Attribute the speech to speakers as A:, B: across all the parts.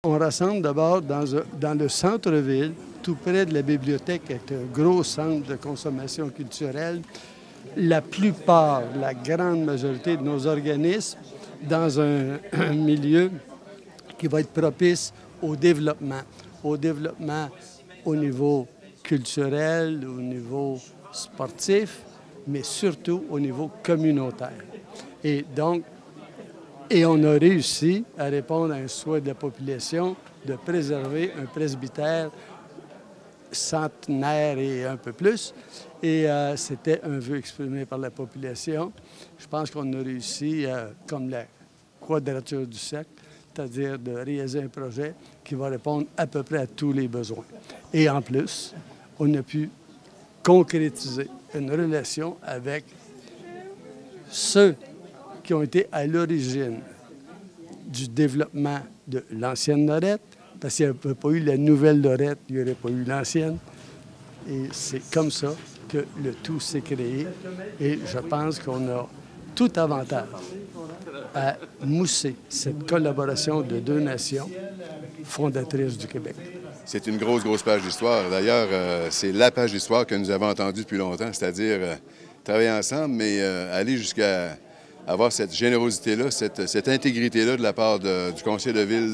A: on rassemble d'abord dans le centre-ville, tout près de la bibliothèque, qui est un gros centre de consommation culturelle. La plupart, la grande majorité de nos organismes dans un milieu qui va être propice au développement au niveau culturel, au niveau sportif, mais surtout au niveau communautaire. Et donc, on a réussi à répondre à un souhait de la population de préserver un presbytère centenaire et un peu plus. Et c'était un vœu exprimé par la population. Je pense qu'on a réussi, comme la quadrature du cercle, c'est-à-dire de réaliser un projet qui va répondre à peu près à tous les besoins. Et en plus, on a pu concrétiser une relation avec ceux qui ont été à l'origine du développement de l'ancienne Lorette, parce qu'il n'y avait pas eu la nouvelle Lorette, il n'y aurait pas eu l'ancienne. Et c'est comme ça que le tout s'est créé. Et je pense qu'on a tout avantage à mousser cette collaboration de deux nations fondatrices du Québec.
B: C'est une grosse, grosse page d'histoire. D'ailleurs, c'est la page d'histoire que nous avons entendue depuis longtemps, c'est-à-dire travailler ensemble, mais aller jusqu'à avoir cette générosité-là, cette intégrité-là de la part du conseil de ville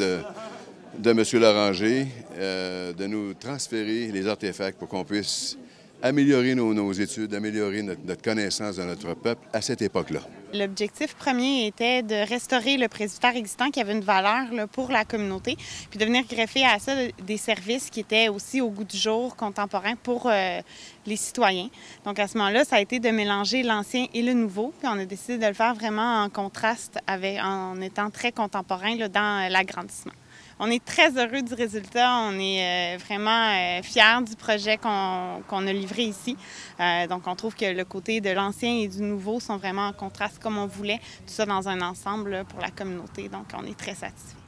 B: de M. Loranger, de nous transférer les artefacts pour qu'on puisse améliorer nos études, améliorer notre connaissance de notre peuple à cette époque-là.
C: L'objectif premier était de restaurer le presbytère existant qui avait une valeur là, pour la communauté, puis de venir greffer à ça des services qui étaient aussi au goût du jour contemporain pour les citoyens. Donc à ce moment-là, ça a été de mélanger l'ancien et le nouveau, puis on a décidé de le faire vraiment en contraste en étant très contemporain là, dans l'agrandissement. On est très heureux du résultat. On est vraiment fiers du projet qu'on a livré ici. Donc, on trouve que le côté de l'ancien et du nouveau sont vraiment en contraste comme on voulait. Tout ça dans un ensemble là, pour la communauté. Donc, on est très satisfaits.